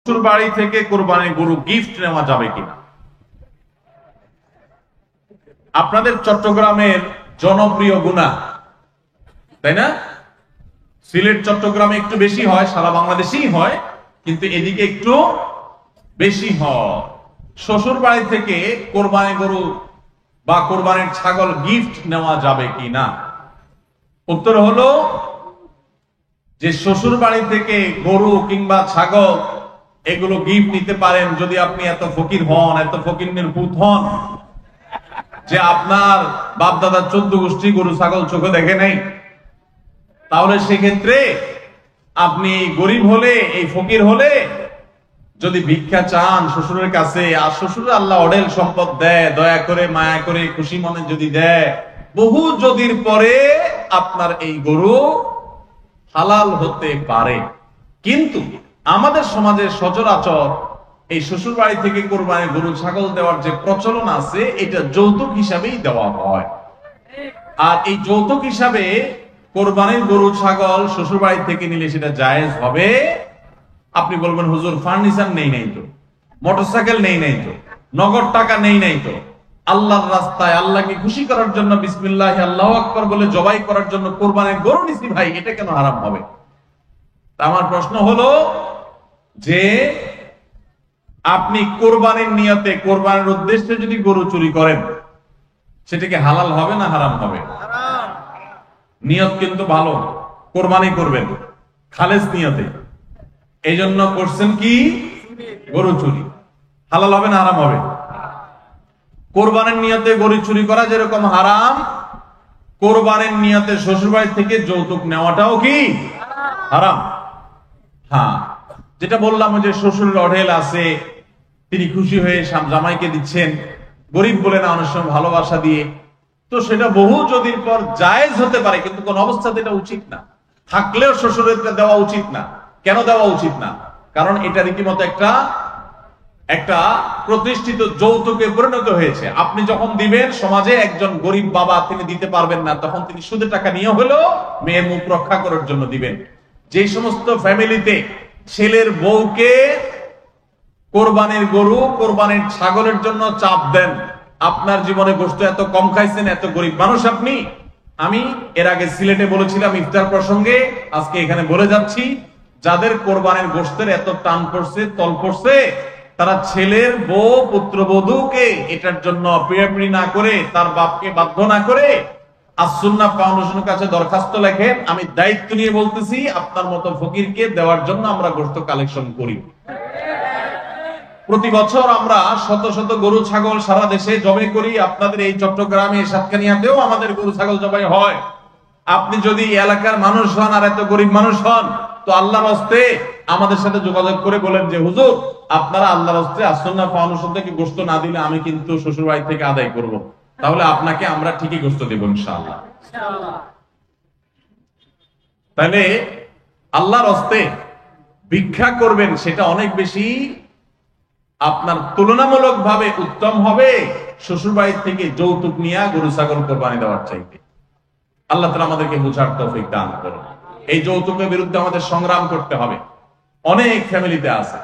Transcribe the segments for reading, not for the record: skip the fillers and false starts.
শ্বশুর বাড়ি থেকে কোরবানির গরু গিফট নেওয়া যাবে কিনা? আপনাদের চট্টগ্রামের জনপ্রিয় গুনাহ, তাই না? সিলেট চট্টগ্রামে একটু বেশি হয়, সারা বাংলাদেশেই হয়, কিন্তু এদিকে একটু বেশি হয়। শ্বশুর বাড়ি থেকে কোরবানি গরু বা কোরবানির ছাগল গিফট নেওয়া যাবে কিনা? উত্তর হলো যে শ্বশুর বাড়ি থেকে গরু কিংবা ছাগল এগুলো গিফট নিতে পারেন যদি আপনি এত ফকির হন, এত ফকিরের পুত হন যে আপনার বাপ দাদা 14 গোষ্ঠী গরু ছাগল চোখে দেখে নাই। তাহলে সেক্ষেত্রে আপনি গরিব হলে, এই ফকির হলে যদি ভিক্ষা চান শ্বশুরের কাছে, আর শ্বশুর আল্লাহ অঢেল সম্পদ দেয়, দয়া করে মায়া করে খুশি মনে যদি দেয়, বহু যদির পরে আপনার এই গরু হালাল হতে পারে। কিন্তু আমাদের সমাজের সচরাচর এই শ্বশুর বাড়ি থেকে কোরবানির গরু ছাগল দেওয়ার যে প্রচলন আছে, এটা যৌতুক হিসাবেই দেওয়া হয়। আর এই যৌতুক হিসাবে কোরবানির গরু ছাগল শ্বশুর বাড়ি থেকে নিলে সেটা জায়েজ হবে। আপনি বলবেন হুজুর ফার্নিচার নেই নাই তো, মোটরসাইকেল নেই নাই তো, নগদ টাকা নেই নাই তো, আল্লাহর রাস্তায় আল্লাহকে খুশি করার জন্য বিসমিল্লাহ আল্লাহু আকবার বলে জবাই করার জন্য কোরবানির গরু নিছি ভাই, এটা কেন হারাম হবে? আমার প্রশ্ন হলো যে আপনি কোরবানির নিয়তে, কোরবানির উদ্দেশ্যে যদি গরু চুরি করেন, সেটা কি হালাল হবে না হারাম হবে? নিয়ত কিন্তু ভালো, কোরবানি করবেন খালেস নিয়তে, এই জন্য করছেন কি গরু চুরি, হালাল হবে না হারাম হবে? কোরবানির নিয়তে গরু চুরি করা যেরকম হারাম, কোরবানির নিয়তে শ্বশুরবাড়ি থেকে যৌতুক নেওয়াটাও কি হারাম? হ্যাঁ, যেটা বললাম যে শ্বশুরের অঢেল আছে, তিনি খুশি হয়ে জামাইকে দিচ্ছেন, গরিব বলে না অনেক সময় ভালোবাসা দিয়ে, তো সেটা বহু যদির পর জায়েজ হতে পারে, কিন্তু কোন অবস্থাতে এটা উচিত না। থাকলেও শ্বশুরের দেওয়া উচিত না। কেন দেওয়া উচিত না? কারণ এটা রীতিমতো একটা প্রতিষ্ঠিত যৌতুকে পরিণত হয়েছে। আপনি যখন দিবেন, সমাজে একজন গরিব বাবা তিনি দিতে পারবেন না, তখন তিনি সুদে টাকা নিয়ে হলেও মেয়ের মুখ রক্ষা করার জন্য দিবেন। যে সমস্ত ফ্যামিলিতে ছেলের বউকে কোরবানির গরু, কোরবানির ছাগলের জন্য চাপ দেন, আপনার জীবনে গোশত এত কম খাইছেন, এত গরিব মানুষ আপনি। আমি এর আগে সিলেটে বলেছিলাম ইফতার প্রসঙ্গে, আজকে এখানে বলে যাচ্ছি, যাদের কোরবানির গোশতের এত টান পড়ছে, তল পড়ছে, তারা ছেলের বউ পুত্রবধূকে এটার জন্য পিড়াপিড়ি না করে, তার বাপকে বাধ্য না করে আসুন্নাহ ফাউন্ডেশনের কাছে দরখাস্ত লেখেন। আমি দায়িত্ব নিয়ে বলতেছি, আপনার মতো ফকিরকে দেওয়ার জন্য আমরা গোশত কালেকশন করি। প্রতি বছর আমরা শত শত গরু ছাগল সারা দেশে জবাই করি। আপনাদের এই চট্টগ্রামে, সাতকানিয়াতেও আমাদের গরু ছাগল জবাই হয়। আপনি যদি এলাকার মানুষ হন আর এত গরিব মানুষ হন, তো আল্লাহর হস্তে আমাদের সাথে যোগাযোগ করে বলেন যে হুজুর, আপনারা আল্লাহর হস্তে আসুন্নাহ ফাউন্ডেশন থেকে গোশত না দিলে আমি কিন্তু শ্বশুর বাড়ি থেকে আদায় করব। তাহলে আপনাকে আমরা ঠিকই গোশত দেব ইনশাআল্লাহ। তাহলে আল্লাহর হস্তে ভিক্ষা করবেন, সেটা অনেক বেশি আপনার তুলনামূলক ভাবে উত্তম হবে শ্বশুর বাড়ি থেকে যৌতুক নিয়ে গরু ছাগল কোরবানি দেওয়ার চাইতে। আল্লাহ তাআলা আমাদেরকে বুঝার তৌফিক দান করুন। এই যৌতুকের বিরুদ্ধে আমাদের সংগ্রাম করতে হবে। অনেক ফ্যামিলিতে আছে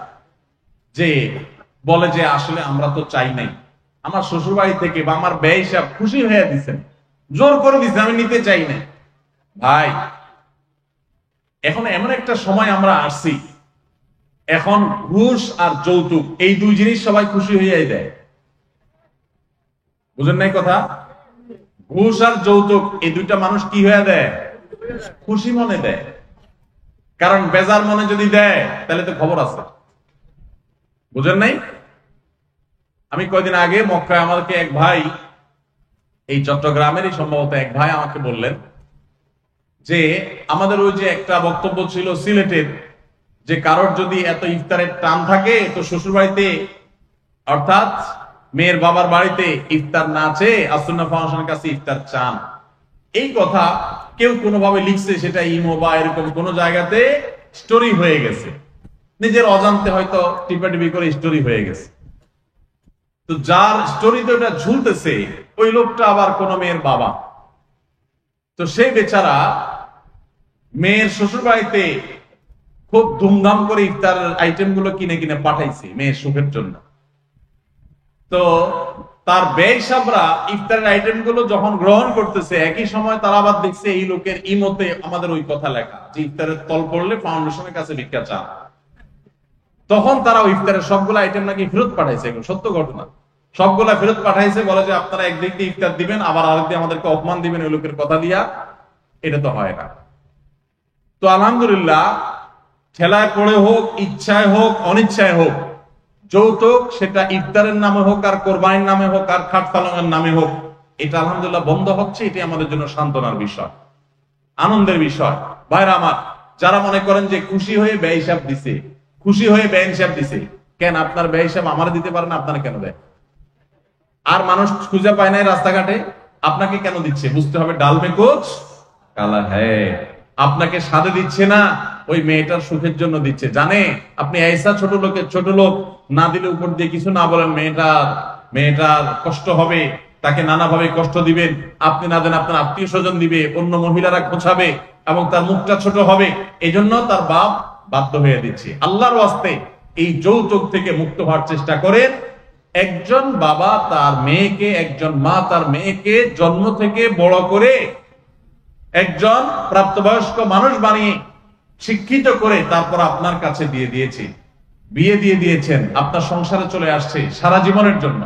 যে বলে যে আসলে আমরা তো চাই নাই, আমার শ্বশুর বাড়ি থেকে বা আমার ব্যয় হিসাব খুশি হয়ে দিচ্ছেন, জোর করে দিচ্ছেন, আমি নিতে চাই না। ভাই, এখন এমন একটা সময় আমরা আসছি, এখন ঘুষ আর যৌতুক এই দুই জিনিস সবাই খুশি হয়ে দেয়। বুঝেন নাই কথা? ঘুষ আর যৌতুক এই দুইটা মানুষ কি হয়ে দেয়? খুশি মনে দেয়। কারণ বেজার মনে যদি দেয় তাহলে তো খবর আছে। বুঝেন নাই? আমি কয়দিন আগে মক্কায় আমাকে এক ভাই, এই চট্টগ্রামেরই সম্ভবত এক ভাই আমাকে বললেন যে আমাদের ওই যে একটা বক্তব্য ছিল সিলেটের, যে কারোর যদি এত ইফতারের টান থাকে তো শ্বশুর বাড়িতে অর্থাৎ মেয়ের বাবার বাড়িতে ইফতার না চেয়ে আসুন্নাহ ফাউন্ডেশনের কাছে ইফতার চান। এই কথা কেউ কোনোভাবে লিখছে, সেটা ইমো বা এরকম কোন জায়গাতে স্টোরি হয়ে গেছে, নিজের অজান্তে হয়তো টিপাটিপি করে স্টোরি হয়ে গেছে। তো যার স্টোরিতে ওটা ঝুলতেছে ওই লোকটা আবার কোন মেয়ের বাবা। তো সেই বেচারা মেয়ের শ্বশুর বাড়িতে খুব ধুমধাম করে ইফতারের আইটেম গুলো কিনে কিনে পাঠাইছে মেয়ের সুখের জন্য। তো তার ব্যয়সাবরা ইফতারের আইটেম গুলো যখন গ্রহণ করতেছে, একই সময় তারা আবার দেখছে এই লোকের ইমতে আমাদের ওই কথা লেখা যে ইফতারের তল পড়লে ফাউন্ডেশনের কাছে ভিক্ষা চা। তখন তারা ইফতারের সবগুলো আইটেম নাকি ফেরত পাঠাইছে, এগুলো সত্য ঘটনা। সবগুলা ফেরত পাঠাইছে, বলে যে আপনারা একদিক দিয়ে ইফতার দিবেন, আবার আরেক দিয়ে আমাদেরকে অপমান দিবেন ওই লোকের কথা দিয়া। এটা তো হয় না। তো আলহামদুলিল্লাহ, ঠেলায় পড়ে হোক, ইচ্ছায় হোক, অনিচ্ছায় হোক, যৌতুক সেটা ইফতারের নামে হোক আর কোরবানির নামে হোক আর খাট পালনের নামে হোক, এটা আলহামদুলিল্লাহ বন্ধ হচ্ছে। এটি আমাদের জন্য সান্ত্বনার বিষয়, আনন্দের বিষয়। ভাইরা আমার, যারা মনে করেন যে খুশি হয়ে ব্যয় হিসাব দিছে, খুশি হয়ে ব্যয় হিসাব দিছে, কেন আপনার ব্যয় হিসাব আমার দিতে পারেন? আপনারা কেন দেয়? আর মানুষ খুঁজে পায় নাই রাস্তাঘাটে, আপনাকে কেন দিচ্ছে? বুঝতে হবে ডাল মে কুছ কালা হ্যায়। আপনাকে সাথে দিচ্ছে না, ওই মেয়েটার সুখের জন্য দিচ্ছে। জানে আপনি ऐसा ছোট লোক না দিলে, উপর দিয়ে কিছু না বলেন, মেয়েটার কষ্ট হবে, তাকে নানাভাবে কষ্ট দিবেন। আপনি না দেন, আপনার আত্মীয় স্বজন দিবে, অন্য মহিলারা খোঁচাবে এবং তার মুখটা ছোট হবে। এই জন্য তার বাপ বাধ্য হয়ে দিচ্ছে। আল্লাহর ওয়াস্তে এই যৌতুক থেকে মুক্ত হওয়ার চেষ্টা করেন। একজন বাবা তার মেয়েকে, একজন মা তার মেয়েকে জন্ম থেকে বড় করে একজন প্রাপ্তবয়স্ক মানুষ বানিয়ে শিক্ষিত করে তারপর আপনার কাছে দিয়ে দিয়েছে, বিয়ে দিয়ে দিয়েছেন, আপনার সংসারে চলে আসছে সারা জীবনের জন্য।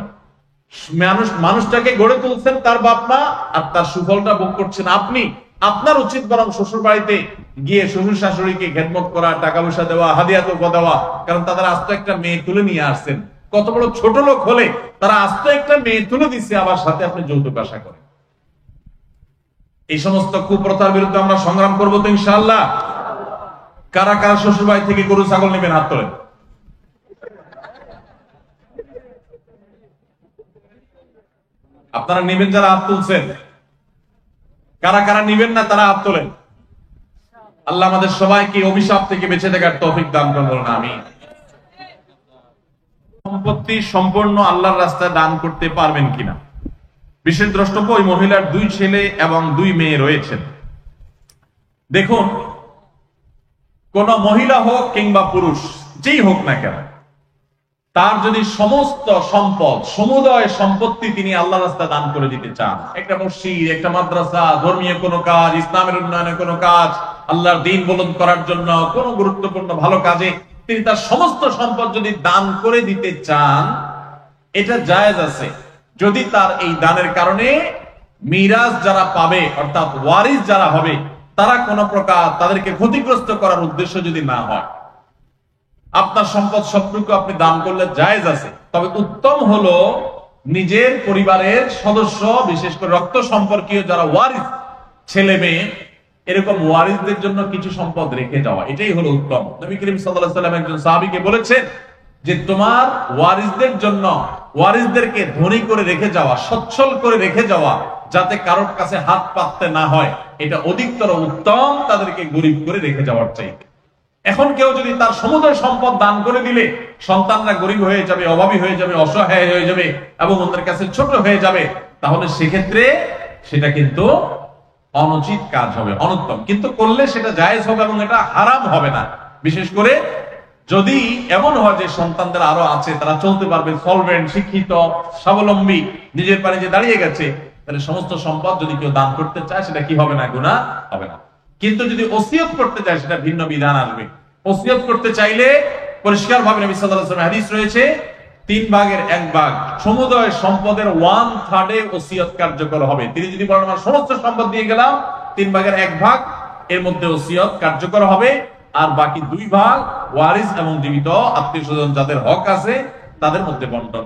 মানুষটাকে গড়ে তুলছেন তার বাপ মা, আর তার সুফলটা ভোগ করছেন আপনি। আপনার উচিত বরং শ্বশুর বাড়িতে গিয়ে শ্বশুর শাশুড়িকে খেদমত করা, টাকা পয়সা দেওয়া, হাদিয়া তোফা দেওয়া। কারণ তাদের আস্ত একটা মেয়ে তুলে নিয়ে আসছেন। কত বড় ছোট লোক হলে তারা আস্ত একটা মেয়ে তুলে দিচ্ছে, আবার সাথে আপনি যৌতুক আশা করেন। এই সমস্ত কুপ্রথার বিরুদ্ধে আমরা সংগ্রাম করবো তো ইনশাআল্লাহ। কারা কারা শ্বশুর বাড়ি থেকে গরু ছাগল নেবেন? হাত তোলেন। আপনারা নেবেন যারা হাত তুলছেন, কারা কারা নিবেন না তারা হাত তোলেন। আল্লাহ আমাদের সবাইকে অভিশাপ থেকে বেঁচে থাকার তৌফিক দান করুন, আমিন। সম্পত্তি সম্পূর্ণ আল্লাহর রাস্তায় দান করতে পারবেন কিনা? বিশেষ দ্রষ্টব্য, ওই মহিলার 2 ছেলে এবং 2 মেয়ে রয়েছেন। দেখুন, কোন মহিলা হোক কিংবা পুরুষ, যেই হোক না কেন, তার যদি সমস্ত সম্পদ, সমুদয় সম্পত্তি তিনি আল্লাহ রাস্তায় দান করে দিতে চান, একটা মসজিদ, একটা মাদ্রাসা, ধর্মীয় কোনো কাজ, ইসলামের উন্নয়নের কোনো কাজ, আল্লাহর দ্বীন বুলন্দ করার জন্য কোনো গুরুত্বপূর্ণ ভালো কাজে তিনি তার সমস্ত সম্পদ যদি দান করে দিতে চান, এটা জায়েজ আছে, যদি তার এই দানের কারণে মিরাজ যারা পাবে, অর্থাৎ ওয়ারিস যারা হবে, তারা কোন প্রকার তাদেরকে ক্ষতিগ্রস্ত করার উদ্দেশ্য যদি না হয়। আপনার সম্পদ সবটুকু আপনি দান করলে জায়েজ আছে। তবে উত্তম হলো নিজের পরিবারের সদস্য, বিশেষ করে রক্ত সম্পর্কীয় যারা ওয়ারিস, ছেলে মেয়ে, এরকম ওয়ারিসদের জন্য কিছু সম্পদ রেখে যাওয়া, এটাই হলো উত্তম। নবী করিম সাল্লাল্লাহু আলাইহি ওয়াসাল্লাম একজন সাহাবীকে বলেছেন যে তোমার ওয়ারিসদের জন্য, ওয়ারিসদেরকে ধনী করে রেখে যাওয়া, সচ্ছল করে রেখে যাওয়া, যাতে কারোর কাছে হাত পাততে না হয়, এটা অধিকতর উত্তম তাদেরকে গরিব করে রেখে যাওয়ার চাইতে। এখন কেউ যদি তার সমুদয় সম্পদ দান করে দিলে সন্তানরা গরিব হয়ে যাবে, অভাবী হয়ে যাবে, অসহায় হয়ে যাবে এবং ওদের কাছে ছোট হয়ে যাবে, তাহলে সেক্ষেত্রে সেটা কিন্তু অনুচিত কাজ হবে, অনুত্তম। কিন্তু করলে সেটা জায়েজ হবে এবং এটা হারাম হবে না। বিশেষ করে যদি এমন হয় যে সন্তানদের আরো আছে, তারা চলতে পারবে, সলভেন্ট, শিক্ষিত, স্বাবলম্বী, নিজের পায়ে যে দাঁড়িয়ে গেছে, তাহলে সমস্ত সম্পদ যদি কেউ দান করতে চায়, সেটা কি হবে না? গুনাহ হবে না। কিন্তু যদি ওসিয়ত করতে চায়, সেটা ভিন্ন বিধান আসবে। ওসিয়ত করতে চাইলে পরিষ্কার ভাবে নবী সাল্লাল্লাহু আলাইহি ওয়াসাল্লাম হাদিস রয়েছে, 3 ভাগের 1 ভাগ সমুদয় সম্পদের 1/3 ওসিয়ত কার্যকর হবে। তিনি যদি বলেন আমার সমস্ত সম্পদ দিয়ে গেলাম, 3 ভাগের 1 ভাগ এর মধ্যে ওসিয়ত কার্যকর হবে, আর বাকি 2 ভাগ ওয়ারিস এবং জীবিত আত্মীয় স্বজন যাদের হক আছে তাদের মধ্যে বন্টন